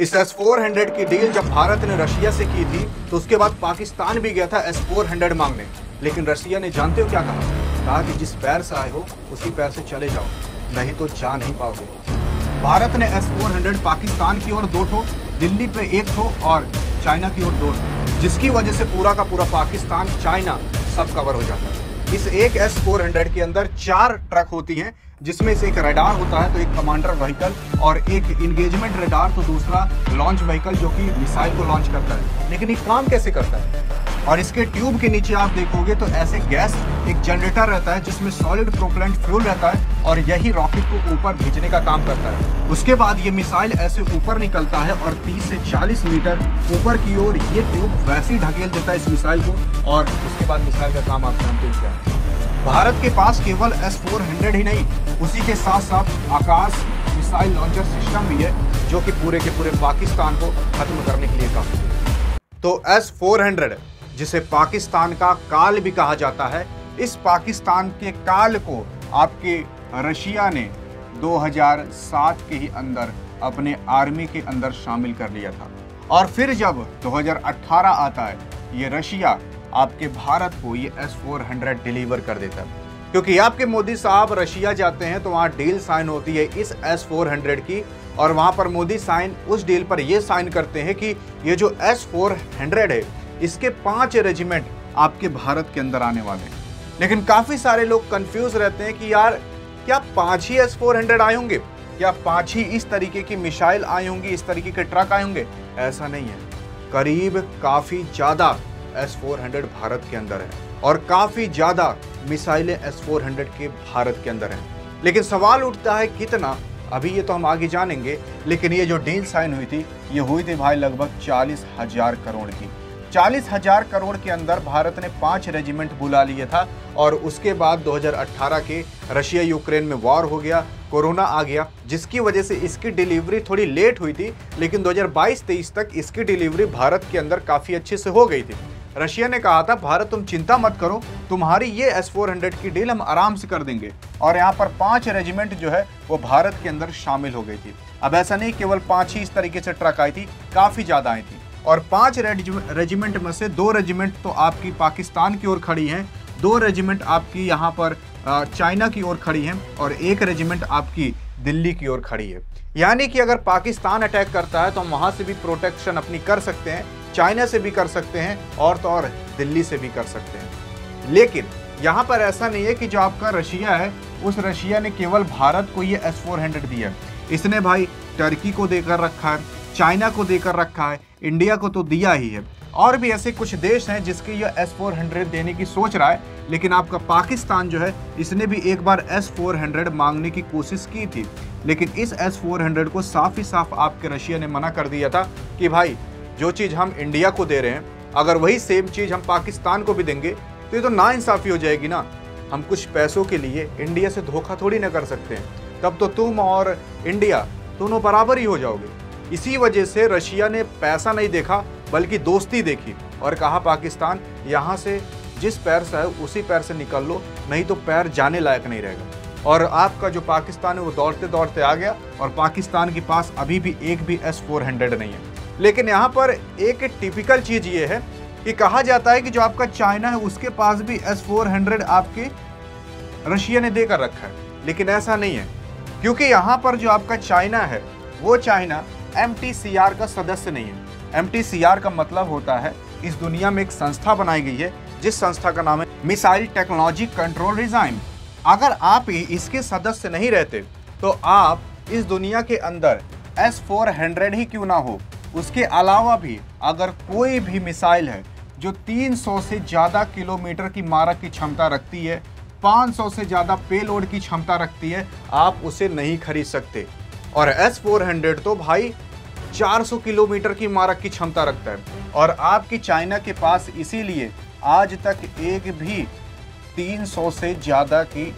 इस S-400 की deal जब भारत ने रशिया से की थी तो उसके बाद पाकिस्तान भी गया था S-400 मांगने, लेकिन रशिया ने जानते हो क्या कहा कि जिस पैर से आए हो उसी पैर से चले जाओ, नहीं तो जा नहीं पाओगे। भारत ने S-400 पाकिस्तान की ओर 2 ठो, दिल्ली पे 1 ठो और चाइना की ओर 2 ठो, जिसकी वजह से पूरा का पूरा पाकिस्तान चाइना सब कवर हो जाता है। इस एक S-400 के अंदर 4 ट्रक होती हैं, जिसमें से एक रडार होता है तो एक कमांडर व्हीकल और एक इंगेजमेंट रडार तो दूसरा लॉन्च व्हीकल जो कि मिसाइल को लॉन्च करता है। लेकिन ये काम कैसे करता है? और इसके ट्यूब के नीचे आप देखोगे तो ऐसे गैस एक जनरेटर रहता है जिसमें सॉलिड प्रोपेलेंट फ्यूल रहता है और यही रॉकेट को ऊपर भेजने का काम करता है। उसके बाद ये मिसाइल ऐसे ऊपर निकलता है और 30 से 40 मीटर ऊपर की ओर ये ट्यूब वैसे ही ढकेल देता है इस मिसाइल को और उसके बाद मिसाइल का काम आप जानते हो क्या है। भारत के पास केवल S-400 ही नहीं, उसी के साथ साथ आकाश मिसाइल लॉन्चर सिस्टम भी है जो कि पूरे के पूरे पाकिस्तान को खत्म करने के लिए काफी है। तो S-400 जिसे पाकिस्तान का काल भी कहा जाता है, इस पाकिस्तान के काल को आपके रशिया ने 2007 के ही अंदर अपने आर्मी के अंदर शामिल कर लिया था। और फिर जब 2018 आता है, ये रशिया आपके भारत को ये S-400 डिलीवर कर देता है। क्योंकि आपके मोदी साहब रशिया जाते हैं तो वहाँ डील साइन होती है इस S-400 की, और वहाँ पर मोदी साइन उस डील पर ये साइन करते हैं कि ये जो S-400 है इसके 5 रेजिमेंट आपके भारत के अंदर आने वाले हैं। लेकिन काफ़ी सारे लोग कंफ्यूज रहते हैं कि यार क्या 5 ही S-400 आए होंगे, क्या 5 ही इस तरीके की मिसाइल आई होंगी, इस तरीके के ट्रक आए होंगे? ऐसा नहीं है, करीब काफ़ी ज़्यादा S-400 भारत के अंदर है और काफ़ी ज़्यादा मिसाइलें S-400 के भारत के अंदर हैं। लेकिन सवाल उठता है कितना, अभी ये तो हम आगे जानेंगे। लेकिन ये जो डील साइन हुई थी ये हुई थी भाई लगभग 40,000 करोड़ की। 40,000 करोड़ के अंदर भारत ने 5 रेजिमेंट बुला लिए था और उसके बाद 2018 के रशिया यूक्रेन में वॉर हो गया, कोरोना आ गया, जिसकी वजह से इसकी डिलीवरी थोड़ी लेट हुई थी। लेकिन 2022-23 तक इसकी डिलीवरी भारत के अंदर काफ़ी अच्छे से हो गई थी। रशिया ने कहा था भारत तुम चिंता मत करो, तुम्हारी ये S-400 की डील हम आराम से कर देंगे। और यहाँ पर 5 रेजिमेंट जो है वो भारत के अंदर शामिल हो गई थी। अब ऐसा नहीं केवल 5 ही इस तरीके से ट्रक आई थी, काफ़ी ज़्यादा आई थी। और 5 रेजिमेंट में से 2 रेजिमेंट तो आपकी पाकिस्तान की ओर खड़ी हैं, 2 रेजिमेंट आपकी यहाँ पर चाइना की ओर खड़ी हैं और 1 रेजिमेंट आपकी दिल्ली की ओर खड़ी है। यानी कि अगर पाकिस्तान अटैक करता है तो हम वहाँ से भी प्रोटेक्शन अपनी कर सकते हैं, चाइना से भी कर सकते हैं और तो और दिल्ली से भी कर सकते हैं। लेकिन यहाँ पर ऐसा नहीं है कि जो आपका रशिया है उस रशिया ने केवल भारत को ये S-400 दिया है। इसने भाई टर्की को देकर रखा है, चाइना को देकर रखा है, इंडिया को तो दिया ही है। और भी ऐसे कुछ देश हैं जिसके ये S-400 देने की सोच रहा है। लेकिन आपका पाकिस्तान जो है इसने भी एक बार S-400 मांगने की कोशिश की थी, लेकिन इस S-400 को साफ ही साफ आपके रशिया ने मना कर दिया था कि भाई जो चीज़ हम इंडिया को दे रहे हैं अगर वही सेम चीज़ हम पाकिस्तान को भी देंगे तो ये तो नाइंसाफ़ी हो जाएगी ना। हम कुछ पैसों के लिए इंडिया से धोखा थोड़ी ना कर सकते हैं, तब तो तुम और इंडिया दोनों बराबर ही हो जाओगे। इसी वजह से रशिया ने पैसा नहीं देखा बल्कि दोस्ती देखी और कहा पाकिस्तान यहाँ से जिस पैर से है उसी पैर से निकल लो, नहीं तो पैर जाने लायक नहीं रहेगा। और आपका जो पाकिस्तान है वो दौड़ते दौड़ते आ गया और पाकिस्तान के पास अभी भी एक भी S-400 नहीं है। लेकिन यहाँ पर एक टिपिकल चीज़ ये है कि कहा जाता है कि जो आपका चाइना है उसके पास भी S-400 आपके रशिया ने देकर रखा है, लेकिन ऐसा नहीं है। क्योंकि यहाँ पर जो आपका चाइना है वो चाइना MTCR का सदस्य नहीं है। MTCR का मतलब होता है इस दुनिया में एक संस्था बनाई गई है जिस संस्था का नाम है मिसाइल टेक्नोलॉजी कंट्रोल रिजाइम। अगर आप ही इसके सदस्य नहीं रहते तो आप इस दुनिया के अंदर S-400 ही क्यों ना हो, उसके अलावा भी अगर कोई भी मिसाइल है जो 300 से ज़्यादा किलोमीटर की मारक की क्षमता रखती है, 500 से ज़्यादा पेलोड की क्षमता रखती है, आप उसे नहीं खरीद सकते। और S-400 तो भाई 400 किलोमीटर की मारक की क्षमता रखता है और आपकी चाइना के पास इसीलिए आज तक एक भी 300 से ज़्यादा की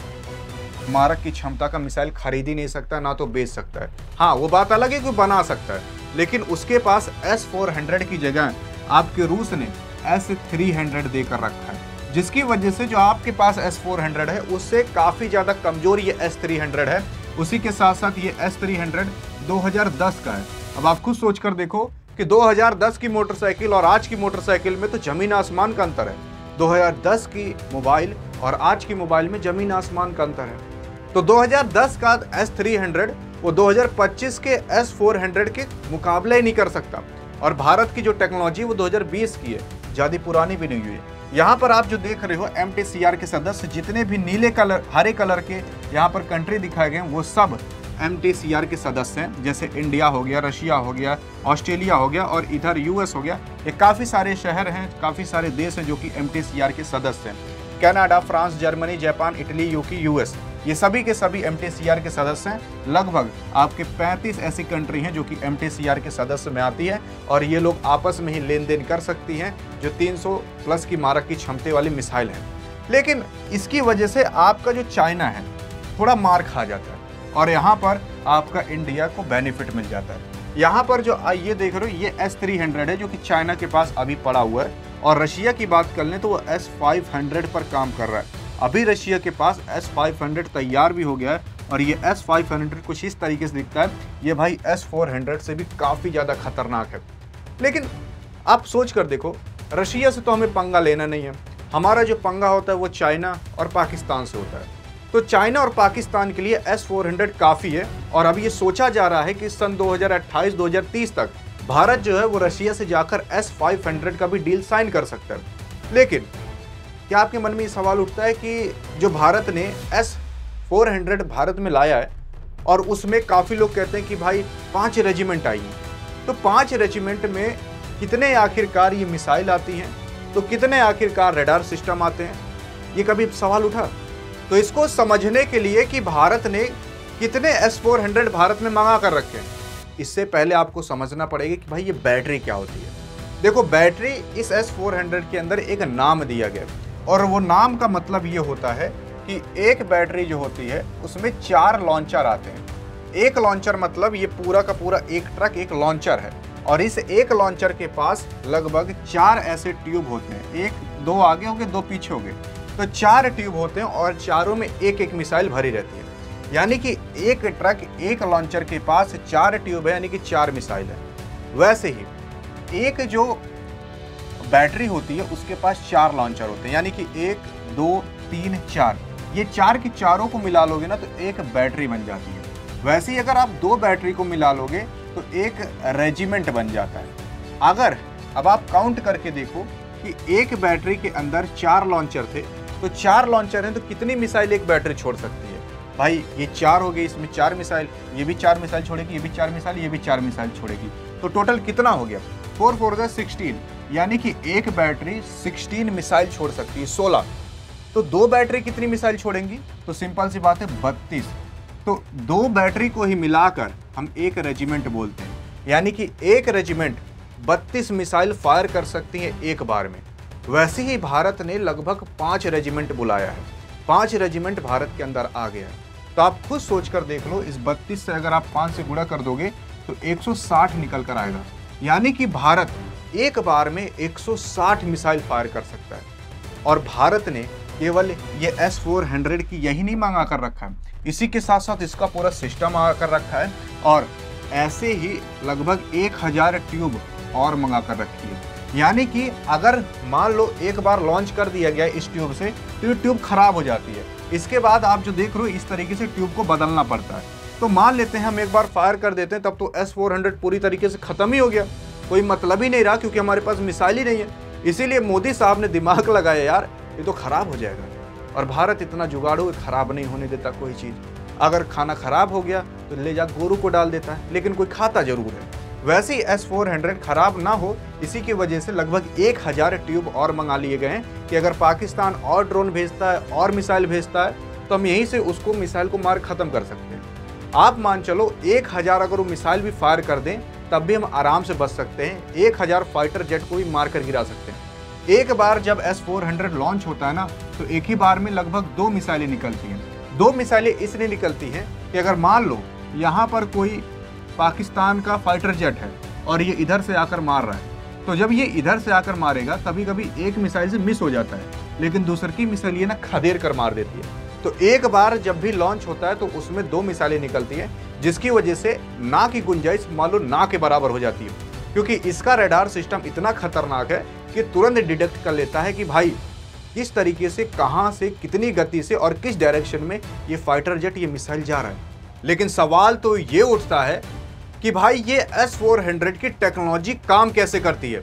मारक की क्षमता का मिसाइल खरीद ही नहीं सकता, ना तो बेच सकता है। हाँ, वो बात अलग है कि बना सकता है, लेकिन उसके पास S-400 की जगह आपके रूस ने S-300 देकर रखा है, जिसकी वजह से जो आपके पास S-400 है उससे काफ़ी ज़्यादा कमज़ोर ये S-300 है। उसी के साथ साथ ये S-300 2010 का है। अब आप खुद सोच कर देखो कि 2010 की मोटरसाइकिल और आज की मोटरसाइकिल में तो जमीन आसमान का अंतर है। 2010 की मोबाइल और आज की मोबाइल में जमीन आसमान का अंतर है। तो 2010 का S300 वो 2025 के S400 के मुकाबले ही नहीं कर सकता। और भारत की जो टेक्नोलॉजी वो 2020 की है, ज़्यादा पुरानी भी नहीं हुई है। यहाँ पर आप जो देख रहे हो MTCR के सदस्य जितने भी नीले कलर हरे कलर के यहाँ पर कंट्री दिखाए गए हैं वो सब MTCR के सदस्य हैं। जैसे इंडिया हो गया, रशिया हो गया, ऑस्ट्रेलिया हो गया और इधर US हो गया। ये काफ़ी सारे शहर हैं, काफ़ी सारे देश हैं जो कि MTCR के सदस्य हैं। Canada, France, Germany, Japan, Italy, UK, US ये सभी के सभी MTCR के सदस्य हैं। लगभग आपके 35 ऐसी कंट्री हैं जो कि MTCR के सदस्य में आती है और ये लोग आपस में ही लेन देन कर सकती हैं, जो 300 प्लस की मारक की क्षमता वाली मिसाइल है। लेकिन इसकी वजह से आपका जो चाइना है थोड़ा मार खा जाता है और यहाँ पर आपका इंडिया को बेनिफिट मिल जाता है। यहाँ पर जो ये देख रहे हो ये S300 है जो कि चाइना के पास अभी पड़ा हुआ है। और रशिया की बात कर लें तो वो S500 पर काम कर रहा है। अभी रशिया के पास S500 तैयार भी हो गया है और ये S500 कुछ इस तरीके से दिखता है। ये भाई S400 से भी काफ़ी ज़्यादा खतरनाक है। लेकिन आप सोच कर देखो, रशिया से तो हमें पंगा लेना नहीं है। हमारा जो पंगा होता है वो चाइना और पाकिस्तान से होता है। तो चाइना और पाकिस्तान के लिए S400 काफ़ी है और अभी ये सोचा जा रहा है कि सन 2028-2030 तक भारत जो है वो रशिया से जाकर S500 का भी डील साइन कर सकता है। लेकिन क्या आपके मन में ये सवाल उठता है कि जो भारत ने S400 भारत में लाया है और उसमें काफ़ी लोग कहते हैं कि भाई 5 रेजिमेंट आई हैं, तो 5 रेजिमेंट में कितने आखिरकार ये मिसाइल आती हैं, तो कितने आखिरकार रडार सिस्टम आते हैं, ये कभी सवाल उठा? तो इसको समझने के लिए कि भारत ने कितने S400 भारत में मंगा कर रखे हैं, इससे पहले आपको समझना पड़ेगा कि भाई ये बैटरी क्या होती है। देखो, बैटरी इस S400 के अंदर एक नाम दिया गया और वो नाम का मतलब ये होता है कि एक बैटरी जो होती है उसमें 4 लॉन्चर आते हैं। एक लॉन्चर मतलब ये पूरा का पूरा एक ट्रक एक लॉन्चर है और इस एक लॉन्चर के पास लगभग 4 ऐसे ट्यूब होते हैं। 2 आगे हो गए, 2 पीछे हो गए, तो 4 ट्यूब होते हैं और चारों में एक एक मिसाइल भरी रहती है। यानी कि एक ट्रक एक लॉन्चर के पास 4 ट्यूब है, यानी कि 4 मिसाइल है। वैसे ही एक जो बैटरी होती है उसके पास 4 लॉन्चर होते हैं, यानी कि 1 2 3 4, ये 4 की चारों को मिला लोगे ना तो एक बैटरी बन जाती है। वैसे ही अगर आप 2 बैटरी को मिला लोगे तो एक रेजिमेंट बन जाता है। अगर अब आप काउंट करके देखो कि एक बैटरी के अंदर 4 लॉन्चर थे, तो 4 लॉन्चर हैं तो कितनी मिसाइल एक बैटरी छोड़ सकती है? भाई ये 4 हो गई, इसमें 4 मिसाइल, ये भी 4 मिसाइल छोड़ेगी, ये भी 4 मिसाइल, ये भी 4 मिसाइल छोड़ेगी, तो टोटल कितना हो गया? 4 4 16, यानी कि एक बैटरी 16 मिसाइल छोड़ सकती है, 16। तो 2 बैटरी कितनी मिसाइल छोड़ेंगी? तो सिंपल सी बात है 32। तो 2 बैटरी को ही मिलाकर हम एक रेजिमेंट बोलते हैं, यानी कि एक रेजिमेंट 32 मिसाइल फायर कर सकती है एक बार में। वैसे ही भारत ने लगभग 5 रेजिमेंट बुलाया है, 5 रेजिमेंट भारत के अंदर आ गया है। तो आप खुद सोच कर देख लो, इस 32 से अगर आप 5 से गुणा कर दोगे तो 160 निकल कर आएगा। यानी कि भारत एक बार में 160 मिसाइल फायर कर सकता है। और भारत ने केवल ये S400 की यही नहीं मंगा कर रखा है, इसी के साथ साथ इसका पूरा सिस्टम मंगा कर रखा है और ऐसे ही लगभग 1000 ट्यूब और मंगा कर रखी है। यानी कि अगर मान लो एक बार लॉन्च कर दिया गया इस ट्यूब से तो ये ट्यूब खराब हो जाती है। इसके बाद आप जो देख रहे हो इस तरीके से ट्यूब को बदलना पड़ता है। तो मान लेते हैं हम एक बार फायर कर देते हैं, तब तो S400 पूरी तरीके से ख़त्म ही हो गया, कोई मतलब ही नहीं रहा, क्योंकि हमारे पास मिसाइल ही नहीं है। इसीलिए मोदी साहब ने दिमाग लगाया, यार ये तो ख़राब हो जाएगा। और भारत इतना जुगाड़ू है, ख़राब नहीं होने देता कोई चीज़। अगर खाना ख़राब हो गया तो ले जा गोरू को डाल देता है, लेकिन कोई खाता ज़रूर है। वैसे ही S400 ख़राब ना हो, इसी की वजह से लगभग 1000 ट्यूब और मंगा लिए गए हैं कि अगर पाकिस्तान और ड्रोन भेजता है और मिसाइल भेजता है तो हम यहीं से उसको मिसाइल को मार ख़त्म कर सकते हैं। आप मान चलो 1000 अगर वो मिसाइल भी फायर कर दें तब भी हम आराम से बच सकते हैं। 1000 फाइटर जेट को भी मार कर गिरा सकते हैं। एक बार जब S400 लॉन्च होता है ना तो एक ही बार में लगभग 2 मिसाइलें निकलती हैं। 2 मिसाइलें इसलिए निकलती हैं कि अगर मान लो यहाँ पर कोई पाकिस्तान का फाइटर जेट है और ये इधर से आकर मार रहा है, तो जब ये इधर से आकर मारेगा कभी कभी एक मिसाइल से मिस हो जाता है, लेकिन दूसरी की मिसाइल ये ना खदेड़ कर मार देती है। तो एक बार जब भी लॉन्च होता है तो उसमें 2 मिसाइलें निकलती हैं, जिसकी वजह से ना की गुंजाइश मान लो ना के बराबर हो जाती है, क्योंकि इसका रडार सिस्टम इतना खतरनाक है कि तुरंत डिटेक्ट कर लेता है कि भाई किस तरीके से, कहां से, कितनी गति से और किस डायरेक्शन में ये फाइटर जेट, ये मिसाइल जा रहा है। लेकिन सवाल तो ये उठता है कि भाई ये S-400 की टेक्नोलॉजी काम कैसे करती है,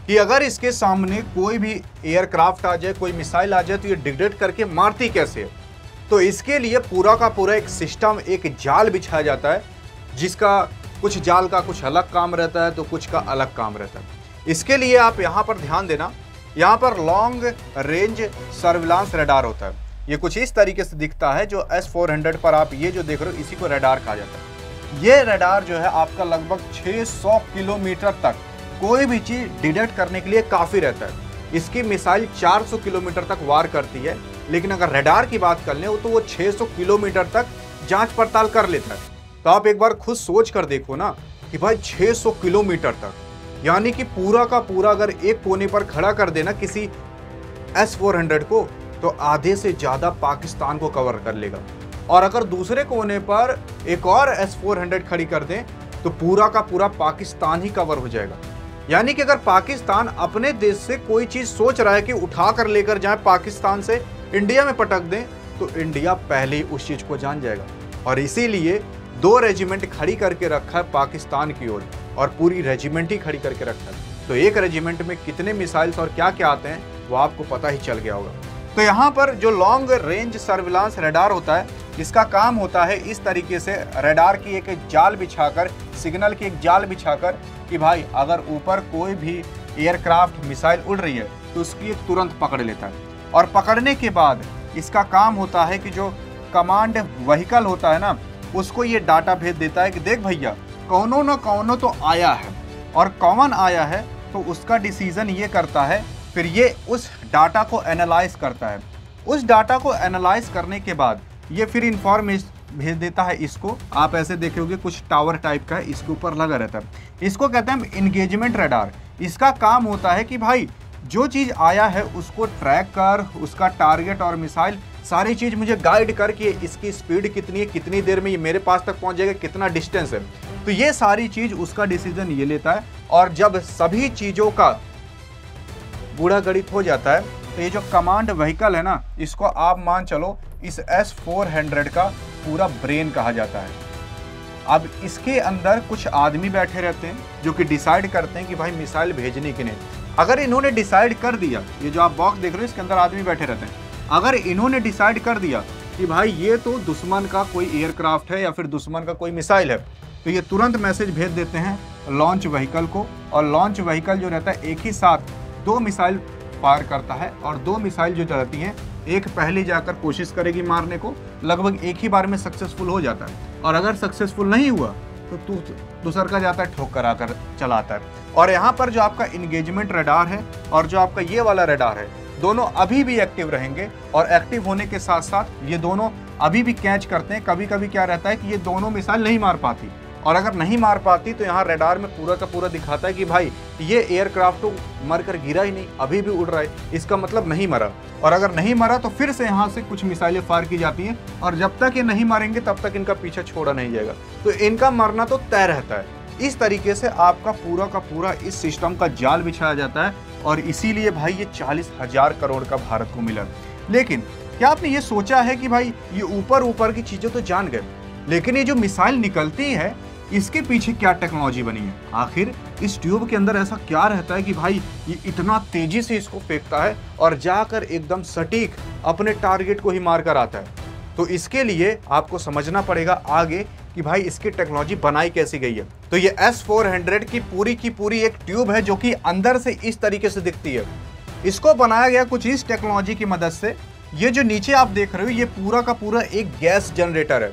कि अगर इसके सामने कोई भी एयरक्राफ्ट आ जाए, कोई मिसाइल आ जाए तो ये डिटेक्ट करके मारती कैसे है। तो इसके लिए पूरा का पूरा एक सिस्टम, एक जाल बिछाया जाता है, जिसका कुछ जाल का कुछ अलग काम रहता है तो कुछ का अलग काम रहता है। इसके लिए आप यहाँ पर ध्यान देना, यहाँ पर लॉन्ग रेंज सर्विलांस रडार होता है। ये कुछ इस तरीके से दिखता है, जो S-400 पर आप ये जो देख रहे हो इसी को रडार कहा जाता है। ये रडार जो है आपका लगभग 600 किलोमीटर तक कोई भी चीज़ डिटेक्ट करने के लिए काफ़ी रहता है। इसकी मिसाइल 400 किलोमीटर तक वार करती है, लेकिन अगर रडार की बात कर लें तो वो 600 किलोमीटर तक जांच पड़ताल कर लेता है। तो आप एक बार खुद सोच कर देखो ना कि भाई 600 किलोमीटर तक, यानी कि पूरा का पूरा अगर एक कोने पर खड़ा कर देना किसी S-400 को, तो आधे से ज़्यादा पाकिस्तान को कवर कर लेगा। और अगर दूसरे कोने पर एक और S-400 खड़ी कर दें तो पूरा का पूरा पाकिस्तान ही कवर हो जाएगा। यानी कि अगर पाकिस्तान अपने देश से कोई चीज़ सोच रहा है कि उठा कर लेकर जाए पाकिस्तान से इंडिया में पटक दें, तो इंडिया पहले ही उस चीज़ को जान जाएगा। और इसीलिए 2 रेजिमेंट खड़ी करके रखा है पाकिस्तान की ओर, और पूरी रेजिमेंट ही खड़ी करके रखा है। तो एक रेजिमेंट में कितने मिसाइल्स और क्या क्या आते हैं वो आपको पता ही चल गया होगा। तो यहाँ पर जो लॉन्ग रेंज सर्विलांस रडार होता है, इसका काम होता है इस तरीके से रडार की एक जाल बिछाकर, सिग्नल की एक जाल बिछाकर, कि भाई अगर ऊपर कोई भी एयरक्राफ्ट मिसाइल उड़ रही है तो उसकी तुरंत पकड़ लेता है। और पकड़ने के बाद इसका काम होता है कि जो कमांड व्हीकल होता है ना, उसको ये डाटा भेज देता है कि देख भैया कौनो न कौनो तो आया है, और कौन आया है तो उसका डिसीजन ये करता है। फिर ये उस डाटा को एनालाइज करता है। उस डाटा को एनालाइज करने के बाद ये फिर इंफॉर्मेशन भेज देता है इसको। आप ऐसे देखोगे कुछ टावर टाइप का है, इसके ऊपर लगा रहता है। इसको कहते हैं इंगेजमेंट रडार। इसका काम होता है कि भाई जो चीज़ आया है उसको ट्रैक कर, उसका टारगेट और मिसाइल सारी चीज़ मुझे गाइड करके, इसकी स्पीड कितनी है, कितनी देर में ये मेरे पास तक पहुंच जाएगा, कितना डिस्टेंस है, तो ये सारी चीज़ उसका डिसीजन ये लेता है। और जब सभी चीज़ों का बूढ़ा गणित हो जाता है तो ये जो कमांड व्हीकल है ना, इसको आप मान चलो इस S-400 का पूरा ब्रेन कहा जाता है। अब इसके अंदर कुछ आदमी बैठे रहते हैं जो कि डिसाइड करते हैं कि भाई मिसाइल भेजने की नहीं। अगर इन्होंने डिसाइड कर दिया, ये जो आप बॉक्स देख रहे हो इसके अंदर आदमी बैठे रहते हैं, अगर इन्होंने डिसाइड कर दिया कि भाई ये तो दुश्मन का कोई एयरक्राफ्ट है या फिर दुश्मन का कोई मिसाइल है, तो ये तुरंत मैसेज भेज देते हैं लॉन्च व्हीकल को। और लॉन्च व्हीकल जो रहता है एक ही साथ 2 मिसाइल फायर करता है, और 2 मिसाइल जो रहती हैं, एक पहले जाकर कोशिश करेगी मारने को, लगभग एक ही बार में सक्सेसफुल हो जाता है, और अगर सक्सेसफुल नहीं हुआ तो दूसरा का जाता है ठोकर आकर चलाता है। और यहाँ पर जो आपका इंगेजमेंट रडार है और जो आपका ये वाला रडार है, दोनों अभी भी एक्टिव रहेंगे, और एक्टिव होने के साथ साथ ये दोनों अभी भी कैच करते हैं। कभी कभी क्या रहता है कि ये दोनों मिसाइल नहीं मार पाती, और अगर नहीं मार पाती तो यहाँ रडार में पूरा का पूरा दिखाता है कि भाई ये एयरक्राफ्ट तो मर कर गिरा ही नहीं, अभी भी उड़ रहा है, इसका मतलब नहीं मरा। और अगर नहीं मरा तो फिर से यहाँ से कुछ मिसाइलें फायर की जाती हैं, और जब तक ये नहीं मारेंगे तब तक इनका पीछा छोड़ा नहीं जाएगा। तो इनका मरना तो तय रहता है। इस तरीके से आपका पूरा का पूरा इस सिस्टम का जाल बिछाया जाता है, और इसीलिए भाई ये 40,000 करोड़ का भारत को मिला। लेकिन क्या आपने ये सोचा है कि भाई ये ऊपर की चीज़ें तो जान गए, लेकिन ये जो मिसाइल निकलती है इसके पीछे क्या टेक्नोलॉजी बनी है? आखिर इस ट्यूब के अंदर ऐसा क्या रहता है कि भाई ये इतना तेजी से इसको फेंकता है और जाकर एकदम सटीक अपने टारगेट को ही मार कर आता है? तो इसके लिए आपको समझना पड़ेगा आगे कि भाई इसकी टेक्नोलॉजी बनाई कैसी गई है। तो ये S-400 की पूरी एक ट्यूब है जो कि अंदर से इस तरीके से दिखती है। इसको बनाया गया कुछ इस टेक्नोलॉजी की मदद से। ये जो नीचे आप देख रहे हो ये पूरा का पूरा एक गैस जनरेटर है।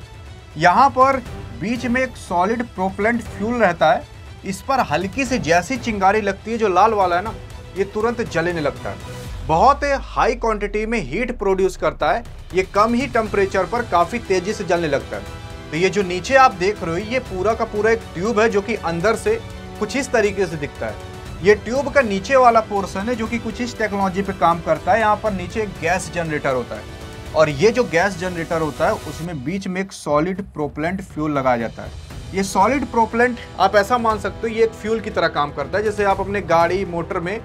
यहाँ पर बीच में एक सॉलिड प्रोपेलेंट फ्यूल रहता है। इस पर हल्की से जैसी चिंगारी लगती है, जो लाल वाला है ना, ये तुरंत जलने लगता है। बहुत हाई क्वांटिटी में हीट प्रोड्यूस करता है। ये कम ही टेम्परेचर पर काफ़ी तेज़ी से जलने लगता है। तो ये जो नीचे आप देख रहे हो ये पूरा का पूरा एक ट्यूब है जो कि अंदर से कुछ इस तरीके से दिखता है। ये ट्यूब का नीचे वाला पोर्शन है जो कि कुछ इस टेक्नोलॉजी पे काम करता है। यहाँ पर नीचे एक गैस जनरेटर होता है और ये जो गैस जनरेटर होता है उसमें बीच में एक सॉलिड प्रोपेलेंट फ्यूल लगाया जाता है। ये सॉलिड प्रोपेलेंट आप ऐसा मान सकते हो ये एक फ्यूल की तरह काम करता है। जैसे आप अपने गाड़ी मोटर में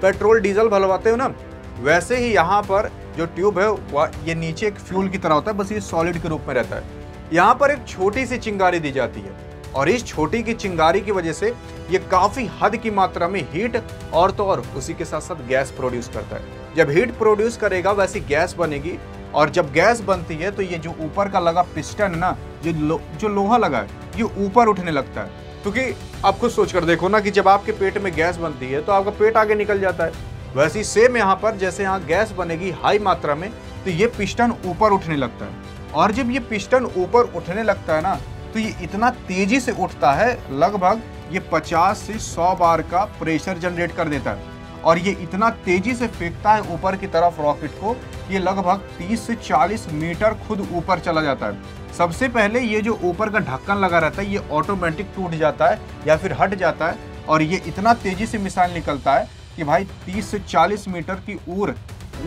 पेट्रोल डीजल भरवाते हो ना, वैसे ही यहाँ पर जो ट्यूब है वह ये नीचे एक फ्यूल की तरह होता है, बस ये सॉलिड के रूप में रहता है। यहाँ पर एक छोटी सी चिंगारी दी जाती है और इस छोटी की चिंगारी की वजह से ये काफ़ी हद की मात्रा में हीट और तो और उसी के साथ साथ गैस प्रोड्यूस करता है। जब हीट प्रोड्यूस करेगा वैसी गैस बनेगी और जब गैस बनती है तो ये जो ऊपर का लगा पिस्टन है ना, जो लोहा लगा है ये ऊपर उठने लगता है। क्योंकि आप खुद सोच कर देखो ना कि जब आपके पेट में गैस बनती है तो आपका पेट आगे निकल जाता है। वैसे ही सेम यहाँ पर जैसे यहाँ गैस बनेगी हाई मात्रा में तो ये पिस्टन ऊपर उठने लगता है और जब ये पिस्टन ऊपर उठने लगता है ना तो ये इतना तेजी से उठता है, लगभग ये 50 से 100 बार का प्रेशर जनरेट कर देता है और ये इतना तेजी से फेंकता है ऊपर की तरफ रॉकेट को, ये लगभग 30 से 40 मीटर खुद ऊपर चला जाता है। सबसे पहले ये जो ऊपर का ढक्कन लगा रहता है ये ऑटोमेटिक टूट जाता है या फिर हट जाता है और ये इतना तेजी से मिसाइल निकलता है कि भाई 30 से 40 मीटर की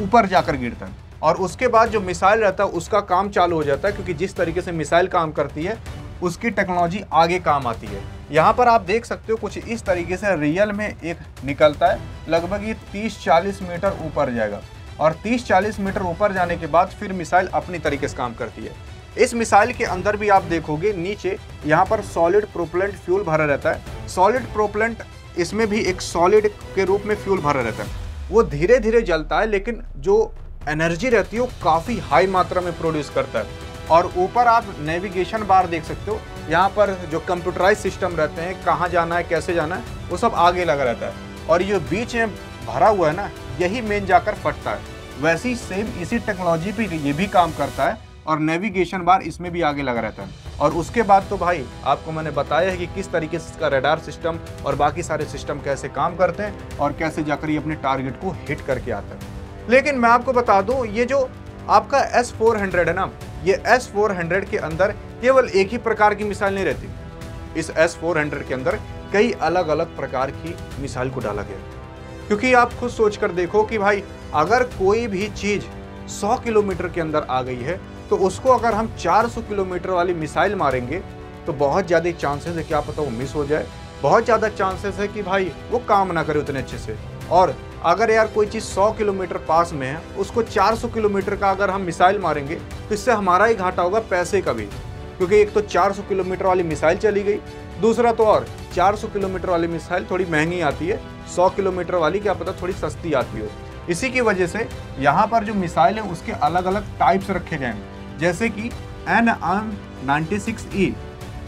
ऊपर जाकर गिरता है। और उसके बाद जो मिसाइल रहता है उसका काम चालू हो जाता है, क्योंकि जिस तरीके से मिसाइल काम करती है उसकी टेक्नोलॉजी आगे काम आती है। यहाँ पर आप देख सकते हो कुछ इस तरीके से रियल में एक निकलता है, लगभग ये 30-40 मीटर ऊपर जाएगा और 30-40 मीटर ऊपर जाने के बाद फिर मिसाइल अपनी तरीके से काम करती है। इस मिसाइल के अंदर भी आप देखोगे नीचे यहाँ पर सॉलिड प्रोपेलेंट फ्यूल भरा रहता है। सॉलिड प्रोपेलेंट इसमें भी एक सॉलिड के रूप में फ्यूल भरा रहता है, वो धीरे धीरे जलता है लेकिन जो एनर्जी रहती है वो काफ़ी हाई मात्रा में प्रोड्यूस करता है। और ऊपर आप नेविगेशन बार देख सकते हो, यहाँ पर जो कंप्यूटराइज सिस्टम रहते हैं, कहाँ जाना है कैसे जाना है वो सब आगे लगा रहता है और ये बीच में भरा हुआ है ना यही मेन जाकर फटता है। वैसे ही सेम इसी टेक्नोलॉजी पे ये भी काम करता है और नेविगेशन बार इसमें भी आगे लगा रहता है। और उसके बाद तो भाई आपको मैंने बताया है कि किस तरीके से इसका रडार सिस्टम और बाकी सारे सिस्टम कैसे काम करते हैं और कैसे जाकर ये अपने टारगेट को हिट करके आता है। लेकिन मैं आपको बता दूं ये जो आपका S-400 है ना, ये S-400 के अंदर केवल एक ही प्रकार की मिसाइल नहीं रहती। इस S-400 के अंदर कई अलग अलग प्रकार की मिसाइल को डाला गया, क्योंकि आप खुद सोच कर देखो कि भाई अगर कोई भी चीज़ 100 किलोमीटर के अंदर आ गई है तो उसको अगर हम 400 किलोमीटर वाली मिसाइल मारेंगे तो बहुत ज़्यादा चांसेस है क्या पता वो मिस हो जाए, बहुत ज़्यादा चांसेस है कि भाई वो काम ना करे उतने अच्छे से। और अगर यार कोई चीज़ 100 किलोमीटर पास में है उसको 400 किलोमीटर का अगर हम मिसाइल मारेंगे तो इससे हमारा ही घाटा होगा पैसे का भी, क्योंकि एक तो 400 किलोमीटर वाली मिसाइल चली गई, दूसरा तो और 400 किलोमीटर वाली मिसाइल थोड़ी महंगी आती है, 100 किलोमीटर वाली क्या पता थोड़ी सस्ती आती हो। इसी की वजह से यहाँ पर जो मिसाइल है उसके अलग अलग टाइप्स रखे गए हैं, जैसे कि NM96E।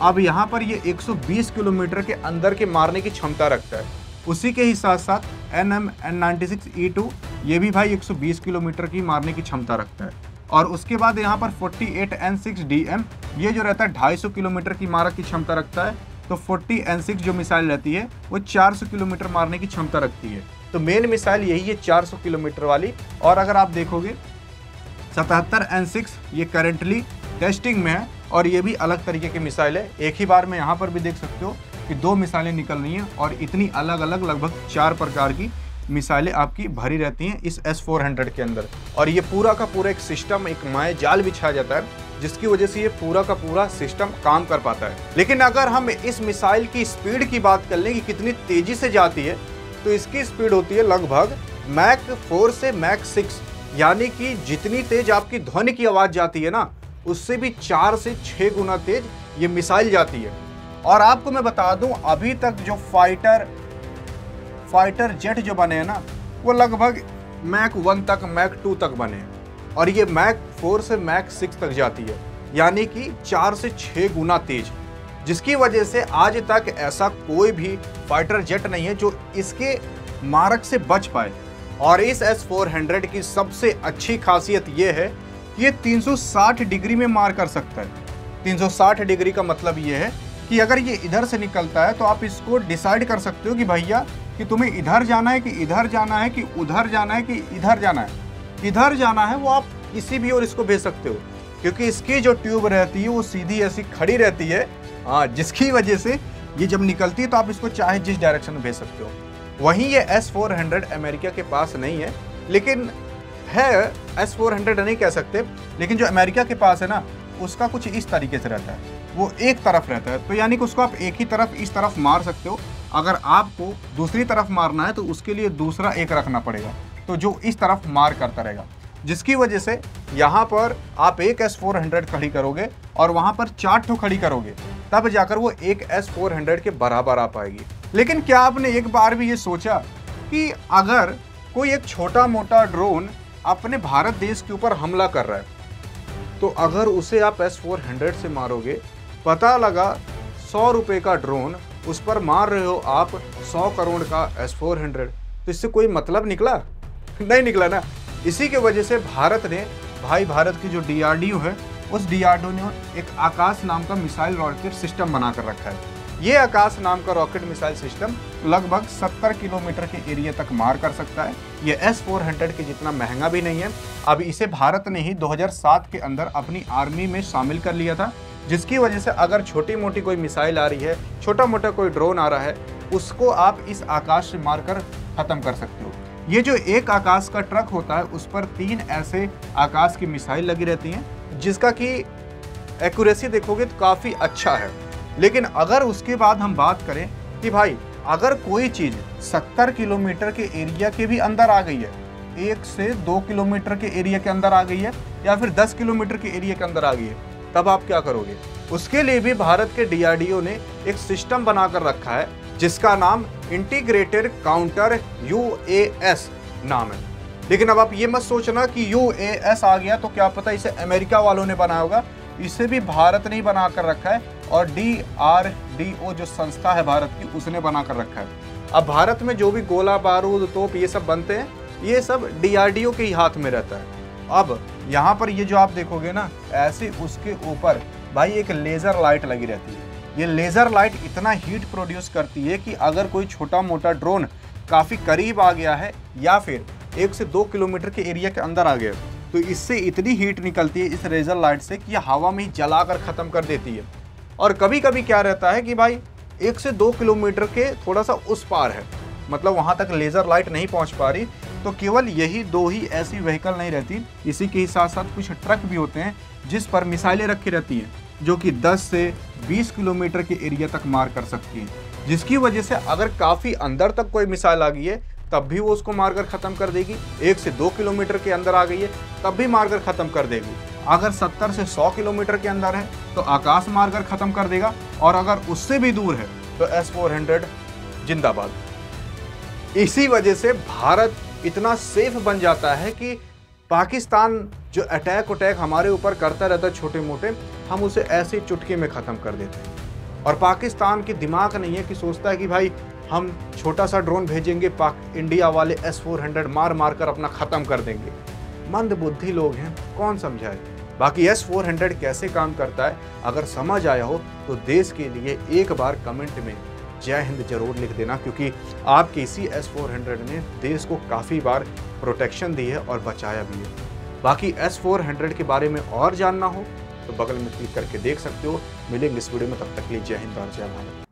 अब यहाँ पर ये 120 किलोमीटर के अंदर के मारने की क्षमता रखता है। उसी के ही साथ साथ NM96E2 ये भी भाई 120 किलोमीटर की मारने की क्षमता रखता है। और उसके बाद यहाँ पर 48N6DM ये जो रहता है 250 किलोमीटर की मारक की क्षमता रखता है। तो 40N6 जो मिसाइल रहती है वो 400 किलोमीटर मारने की क्षमता रखती है। तो मेन मिसाइल यही है 400 किलोमीटर वाली। और अगर आप देखोगे 77N6 ये करेंटली टेस्टिंग में है और ये भी अलग तरीके की मिसाइल है। एक ही बार में यहाँ पर भी देख सकते हो कि 2 मिसाइलें निकल रही हैं और इतनी अलग अलग लगभग 4 प्रकार की मिसाइलें आपकी भरी रहती हैं इस S-400 के अंदर। और ये पूरा का पूरा एक सिस्टम, एक माया जाल बिछाया जाता है जिसकी वजह से ये पूरा का पूरा सिस्टम काम कर पाता है। लेकिन अगर हम इस मिसाइल की स्पीड की बात कर लें कि कितनी तेजी से जाती है, तो इसकी स्पीड होती है लगभग मैक 4 से मैक 6, यानी कि जितनी तेज आपकी ध्वनि की आवाज़ जाती है ना उससे भी 4 से 6 गुना तेज ये मिसाइल जाती है। और आपको मैं बता दूं अभी तक जो फाइटर जेट जो बने हैं ना वो लगभग मैक 1 तक, मैक 2 तक बने हैं और ये मैक 4 से मैक 6 तक जाती है, यानी कि 4 से 6 गुना तेज, जिसकी वजह से आज तक ऐसा कोई भी फाइटर जेट नहीं है जो इसके मारक से बच पाए। और इस S-400 की सबसे अच्छी खासियत ये है कि ये 360 डिग्री में मार कर सकता है। 360 डिग्री का मतलब ये है कि अगर ये इधर से निकलता है तो आप इसको डिसाइड कर सकते हो कि भैया कि तुम्हें इधर जाना है कि इधर जाना है कि उधर जाना है कि इधर जाना है। इधर जाना है वो आप किसी भी ओर इसको भेज सकते हो, क्योंकि इसकी जो ट्यूब रहती है वो सीधी ऐसी खड़ी रहती है, जिसकी वजह से ये जब निकलती है तो आप इसको चाहे जिस डायरेक्शन में भेज सकते हो। वहीं ये S-400 अमेरिका के पास नहीं है, लेकिन है S-400 नहीं कह सकते, लेकिन जो अमेरिका के पास है ना, उसका कुछ इस तरीके से रहता है, वो एक तरफ रहता है। तो यानी कि उसको आप एक ही तरफ इस तरफ मार सकते हो। अगर आपको दूसरी तरफ मारना है तो उसके लिए दूसरा एक रखना पड़ेगा, तो जो इस तरफ मार करता रहेगा, जिसकी वजह से यहाँ पर आप एक S-400 खड़ी करोगे और वहाँ पर 4 ठो खड़ी करोगे, तब जाकर वो एक S-400 के बराबर आ पाएगी। लेकिन क्या आपने एक बार भी ये सोचा कि अगर कोई एक छोटा मोटा ड्रोन अपने भारत देश के ऊपर हमला कर रहा है, तो अगर उसे आप S-400 से मारोगे, पता लगा 100 रुपये का ड्रोन, उस पर मार रहे हो आप 100 करोड़ का S-400, तो इससे कोई मतलब निकला? नहीं निकला ना। इसी के वजह से भारत ने, भाई भारत की जो DRDO है, उस DRDO ने एक आकाश नाम का मिसाइल रॉकेट सिस्टम बना कर रखा है। ये आकाश नाम का रॉकेट मिसाइल सिस्टम लगभग 70 किलोमीटर के एरिया तक मार कर सकता है। ये S-400 के जितना महंगा भी नहीं है। अब इसे भारत ने ही 2007 के अंदर अपनी आर्मी में शामिल कर लिया था, जिसकी वजह से अगर छोटी मोटी कोई मिसाइल आ रही है, छोटा मोटा कोई ड्रोन आ रहा है, उसको आप इस आकाश से मारकर ख़त्म कर सकते हो। ये जो एक आकाश का ट्रक होता है, उस पर 3 ऐसे आकाश की मिसाइल लगी रहती हैं, जिसका कि एक्यूरेसी देखोगे तो काफ़ी अच्छा है। लेकिन अगर उसके बाद हम बात करें कि भाई अगर कोई चीज़ 70 किलोमीटर के एरिया के भी अंदर आ गई है, 1 से 2 किलोमीटर के एरिया के अंदर आ गई है, या फिर 10 किलोमीटर के एरिया के अंदर आ गई है, तब आप क्या करोगे? उसके लिए भी भारत के DRDO ने एक सिस्टम बनाकर रखा है, जिसका नाम इंटीग्रेटेड काउंटर UAS नाम है। लेकिन अब आप ये मत सोचना कि UAS आ गया तो क्या पता इसे अमेरिका वालों ने बनाया होगा। इसे भी भारत ने ही बना कर रखा है, और DRDO जो संस्था है भारत की, उसने बना कर रखा है। अब भारत में जो भी गोला बारूद तोप ये सब बनते हैं, ये सब DRDO के ही हाथ में रहता है। अब यहाँ पर ये जो आप देखोगे ना, ऐसे उसके ऊपर भाई एक लेज़र लाइट लगी रहती है। ये लेज़र लाइट इतना हीट प्रोड्यूस करती है कि अगर कोई छोटा मोटा ड्रोन काफ़ी करीब आ गया है, या फिर 1 से 2 किलोमीटर के एरिया के अंदर आ गया, तो इससे इतनी हीट निकलती है इस लेज़र लाइट से कि हवा में ही जलाकर ख़त्म कर देती है। और कभी कभी क्या रहता है कि भाई 1 से 2 किलोमीटर के थोड़ा सा उस पार है, मतलब वहाँ तक लेज़र लाइट नहीं पहुँच पा रही, तो केवल यही 2 ही ऐसी व्हीकल नहीं रहती। इसी के साथ साथ कुछ ट्रक भी होते हैं जिस पर मिसाइलें रखी रहती हैं, जो कि 10 से 20 किलोमीटर के एरिया तक मार कर सकती हैं, जिसकी वजह से अगर काफ़ी अंदर तक कोई मिसाइल आ गई है, तब भी वो उसको मारकर ख़त्म कर देगी। 1 से 2 किलोमीटर के अंदर आ गई है, तब भी मारकर ख़त्म कर देगी। अगर 70 से 100 किलोमीटर के अंदर है तो आकाश मारकर ख़त्म कर देगा, और अगर उससे भी दूर है तो S-400 जिंदाबाद। इसी वजह से भारत इतना सेफ बन जाता है कि पाकिस्तान जो अटैक हमारे ऊपर करता रहता है छोटे मोटे, हम उसे ऐसे चुटकी में ख़त्म कर देते हैं। और पाकिस्तान की दिमाग नहीं है कि सोचता है कि भाई हम छोटा सा ड्रोन भेजेंगे, इंडिया वाले S-400 मार मार कर अपना ख़त्म कर देंगे। मंद बुद्धि लोग हैं, कौन समझाए। बाकी S-400 कैसे काम करता है अगर समझ आया हो तो देश के लिए एक बार कमेंट में जय हिंद जरूर लिख देना, क्योंकि आपके इसी S-400 ने देश को काफ़ी बार प्रोटेक्शन दी है और बचाया भी है। बाकी S-400 के बारे में और जानना हो तो बगल में क्लिक करके देख सकते हो। मिलेंगे इस वीडियो में, तब तक के लिए जय हिंद और जय भारत।